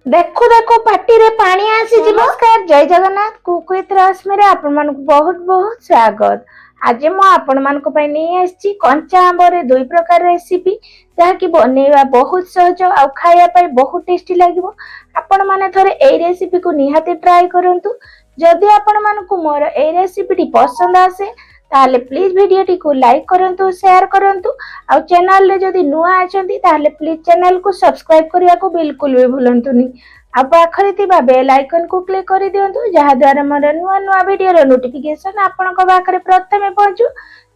देखु देखु पार्टी रे पानी आसी नमस्कार जय जगन्नाथ कुक विथ रश्मि रे आपण मानक बहुत बहुत स्वागत। आज मु आपण मानक पई नै आछि कंचा आंब रे दुई प्रकार रेसिपी जहा कि बनेଇବା बहुत सहज आ खाया पई बहुत टेस्टी लागिवो। आपण माने थरे एई रेसिपी को निहाती ट्राई करंतु। जदि आपण मानक मोर एई रेसिपी टी पसंद आसे ताले प्लीज वीडियो टी को लाइक करंतु शेयर करंतु आ चैनल रे जदि नुआ आछंती ताले प्लीज चैनल को सब्सक्राइब करिया को बिल्कुल भी भूलंतुनी। आ पाखरे थिबा बेल आइकन को क्लिक करि दियंतु जहा द्वारा मोर नुआ नुआ वीडियो रो नोटिफिकेशन आपनक पाखरे प्रथमे पहुंचू।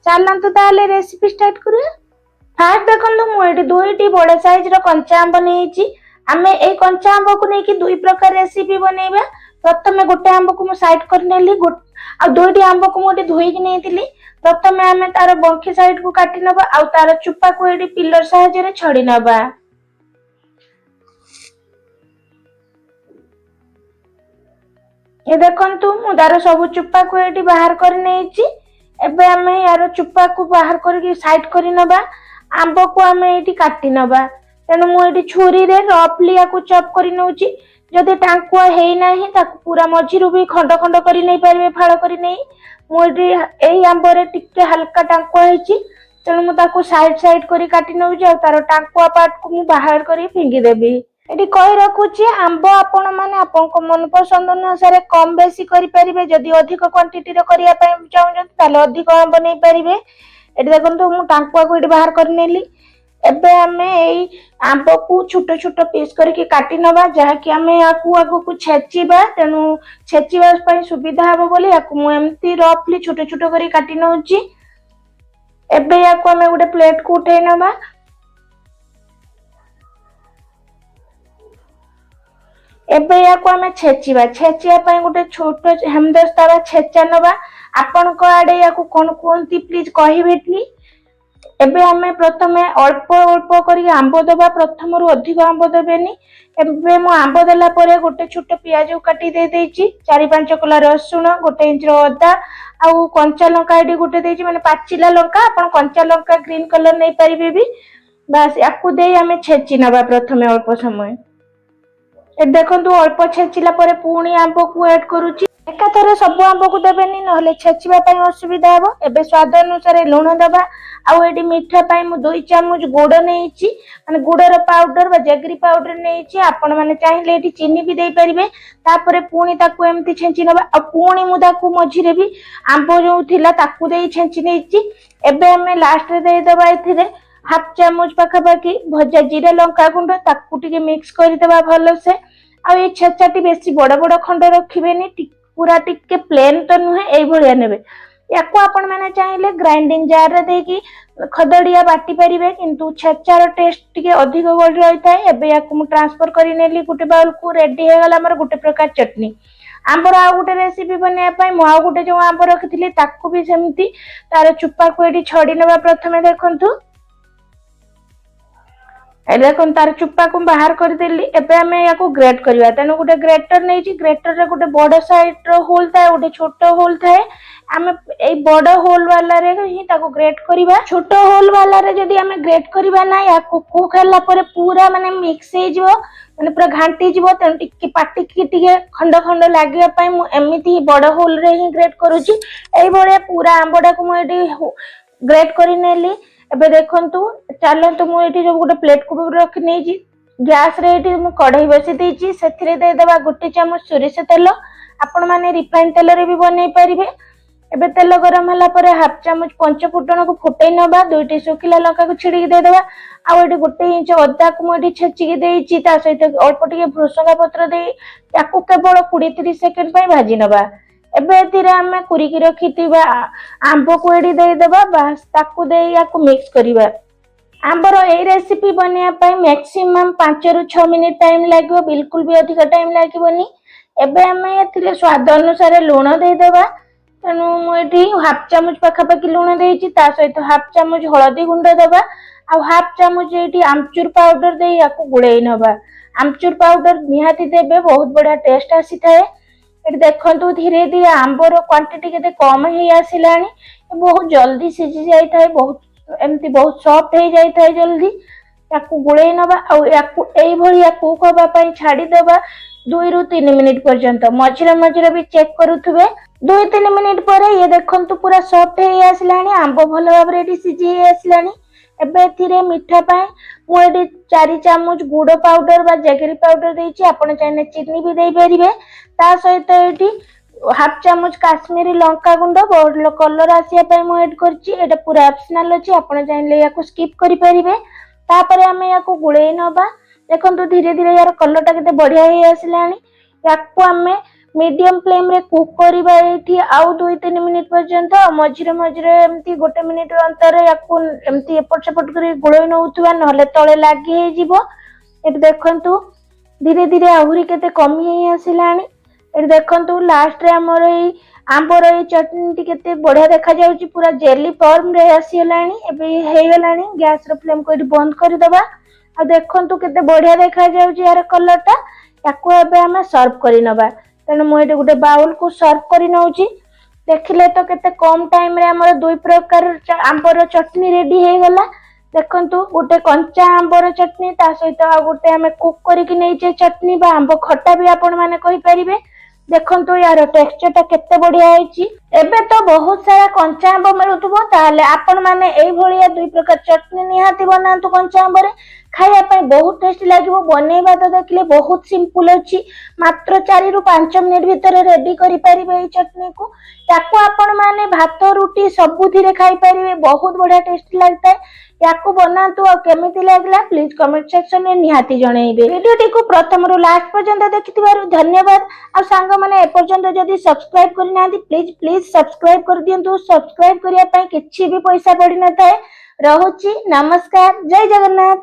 चलंतु ताले रेसिपी स्टार्ट करिया। फास्ट देखंतु मु एटी दुईटी बड़ साइज रो कंचा आंब नेइची। आमे ए कंचा आंब को नेकी दुई प्रकार रेसिपी बनेबा। प्रथमे गोटे आंब को मु साइड कर नेली आ दुईटी आंब को मोटे धोई कि नेइतिली। प्रथमे आमे तार बंखी साइड को काटी नबा आ तार चुप्पा को एटी पिलर सहायता रे छड़ी नबा। ये देखंतु मु तार सब चुप्पा को एटी बाहर कर नेइची। एबे आमे यार चुप्पा को बाहर करके साइड करि नबा। आंब को आमे एटी काटी नबा। तेनु मु एटी छुरी रे रफली को चॉप करि नउची। जदि टांकुआ हेई नाही ताकू पूरा मझिरु भी खंड खंड करि नै परिबे फाळ करि नै। मु एटी एई आंब रे टिके हल्का टांकुआ हेची तेनु मु ताकू साइड साइड करि काटी नउची आ तार टांकुआ पार्ट को मु बाहर करि फिंगी देबी। एटी कहि रखुची आंब आपण माने आपन को मन पसंद अनुसार कम बेसी करि परिबे। जदि अधिक क्वांटिटी रे करिया पय चाहउछन ताले अधिक आंब नै परिबे। एटी देखंतु मु टांकुआ को एटी बाहर कर नेली। एबे हमें एई आंब को छोटो छोटो पीस करके काटी नबा जहा कि हमें आकु आगु को छेचिबा। तेनु छेचिबा पय सुविधा हबो बोली आकु मु एम्ति रफली छोटो छोटो करी काटी नउची। एबे आकु हमें गोटे प्लेट को उठै नबा। एबे याको हमें छेचिबा। छेचिया पय गोटे छोटो हेमदस्ता बा छेचा नबा। आपन को आडे याको कोन कोनती प्लीज कहिबेटनी। एबे हमें प्रथमे अल्प अल्प करी आंब दबा। प्रथम रु अधिक आंब देबेनी। एबे मु आंब देला परे गोटे छोटो प्याज काटी दे देइची। 4-5 कला रसुण, 1 इंच रो अदा आ कंचा लंका एडी गोटे देइची माने पाचिला लंका। आपन कंचा लंका ग्रीन कलर नै परिबे भी। बस याकू देई हमें छेची नबा प्रथमे अल्प समय। ए देखंतु अल्प छेचिला परे पुणी आंब को ऐड करूची। एका थरे सब आंब को देबेनी नहले छेचिबा पय असुविधा हबो। एबे स्वाद अनुसार लूण दबा आ एडी मीठा पय मु 2 चम्मच गुड़ नेइची माने गुड़र पाउडर बा जेगरी पाउडर नेइची। आपण माने चाहिले एडी चीनी भी देई परिबे। तापरे पुणी ताकू एम्ति छेंची नबा आ पुणी मु ताकू मझिरे भी आंब जो थिला ताकू देई छेंची नेइची। एबे हमें लास्ट रे देई दबा एथिरे हाफ चम्मच पाखापाखि भजा जीरा लंका गुंड ताकू टिके मिक्स करि देबा भलो से। आ ए छेचाटी बेसी बड़ बड़ खंड रखिबेनी। पूरा टिके प्लेन तो नुहे एई भलिया नेबे। याकू आपण माने चाहिले ग्राइंडिंग जार रे देकी खदड़िया बाटी परिबे किंतु छेचार टेस्ट टिके अधिक बढ़ रही थाए। एबे याकू मु ट्रांसफर करि नेली गुटे बाउल को। रेडी हे गला हमर गुटे प्रकार चटनी। आंबर आ गुटे रेसिपी बनिया पय मु आ गुटे जो आंब रखिथिली ताकू भी सेमती तार चुप्पा को एडी छडी नेबा। प्रथमे देखंतु ए देखन तार चुप्पा को बाहर कर देली। एबे हमें याको ग्रेट करबा। तेनु गुटे ग्रेटर नेची। ग्रेटर रे गुटे बड़ साइड रो होल थाए गुटे छोटो होल थाए। हमें ए बड़ होल वाला रे ही ताको ग्रेट करबा। छोटो होल वाला रे जदी हमें ग्रेट करबा ना याको कुक हला परे पूरा माने मिक्स हे जिवो माने पूरा घांटी जिवो। तेनु टिके पाटी की टिके खंड खंड लागिया पय मु एमिति बड़ होल रे ही ग्रेट करूची। एई बळे पूरा आंबडा को मु एडी ग्रेट करि नेली। एबे देखंतु चलंतु मु एठी जो गोटे प्लेट को रख नै जी। गैस रे एठी मु कढ़ाई बसी देइची। सेथिरे दे देबा 1 चम्मच सोरिष तेल। आपण माने रिफाइन तेल रे भी बनै परिबे। एबे तेल गरम हला परे हाफ चम्मच पंच फुटण को फुटै नबा। 2टी सुखिला लंका को छिड़ी दे देबा। आ एठी 1 इंच अदा को मु एठी छेची के देइची। ता सहित अल्प टिके भृसंगा पत्र दे याकू केवल 20-30 सेकंड पय भाजी नबा। एबे एथिरे हमें कुरीकी रखिथिबा आंब को एडी दे देबा। बस ताकू दे याकू मिक्स करिबा। आंबर ए रेसिपी बनिया पय मैक्सिमम 5 रु 6 मिनिट टाइम लागो। बिल्कुल भी अधिक टाइम लागिबोनी। एबे हमें एथिरे स्वाद अनुसार लूण दे देबा। तेनु मु एठी हाफ चम्मच पाखापाखि लूण देइची। ता सहित हाफ चम्मच हळदी गुंड देबा आ हाफ चम्मच एठी आमचूर पाउडर दे याकू गुड़ेई नबा। आमचूर पाउडर निहाती देबे बहुत बढ़िया टेस्ट आसी थाए। एठी देखंतु धीरे धीरे आंबर क्वांटिटी केते कम हे आसिलानी। बहुत जल्दी सिझी जाई थाए। बहुत एमती बहुत सॉफ्ट हे जाई थाए जल्दी। याकू गुड़े नवा कुक हवा छाड़ीदबा 2 ରୁ 3 मिनिट पर्यंत मझिरे मझिरे भी चेक करुथुबे 2-3 मिनिट पर ये देखंतु पूरा सॉफ्ट हे आसलानी आंब भल भाव रे सिझी हे आसलानी एबे एथिरे मीठा पाए मु एडी 4 चामच गुड़ पाउडर बा जगरी पाउडर देछि आपण चाइने चीनी भी देई परिबे ता सहित एठी हाफ चामच काश्मीरी लंका गुंड बोर्ड कलर आसिया पाए मु ऐड करछि एटा पूरा ऑप्शनल अछि आपण चाइले याको स्किप करि परिबे तापरे हमें याको गुळेई नबा देखंतु धीरे धीरे यार कलरटा केते बढ़िया हे आसलानी याको हमें मीडियम फ्लेम रे कुक करबा एठी आउ 2-3 मिनिट पर्यंत मझिरे मझिरे एमती 1 मिनिट अंतर याको एमती एपट सेपट करी गुळेई नउथुवा नहले तळे लागि हे जिवो एठी देखंतु धीरे धीरे आहुरी केते कमी हे आसलानी एठी देखंतु लास्ट रे हमर ए आंबर ए चटनी केते बढ़िया देखा जाउची पूरा जेली फॉर्म रे आसीलानी एबे हे गलानी गैस रो फ्लेम को एठी बंद कर दबा आ देखंतु केते बढ़िया देखा जाउची यार कलरटा याको एबे हमें सर्व करि नबा तेन मु एठी गुटे बाउल को सर्व करि नउची देखिले तो केते कम टाइम रे हमर दुई प्रकार आंबर चटनी रेडी हे गला देखंतु गुटे कंचा आंबर चटनी ता सहित आ गुटे हमें कुक करिकि नैचे चटनी बा आंब खट्टा भी आपण माने कहि परिबे देखंतु यार टेक्सचर टा केते बढ़िया आइची एबे तो बहुत सारा कंचा आंब मिलुथबो ताले आपण माने एई भलिया दुई प्रकार चटनी निहाती बनांतु कंचा आंब रे खाया पाए बहुत टेस्टी लागिवो बनेबा तो देखले बहुत सिंपल अछि मात्र 4 ରୁ 5 मिनिट भीतर रेडी करि परिबे एई चटनी को याको आपण माने भात रोटी सबुथिरे खाई परिबे बहुत बढ़िया टेस्टी लागता है याको बनातु और केमिति लागला प्लीज कमेंट सेक्शन में निहाती जणैबे वीडियो को प्रथम रु लास्ट पर्यंत देखिथिबारु धन्यवाद आ सांग माने ए पर्यंत जदी सब्सक्राइब करि नांती प्लीज सब्सक्राइब कर दियंतु सब्सक्राइब करिया पई किछि भी पैसा पड़ी न थाए रहुची नमस्कार जय जगन्नाथ।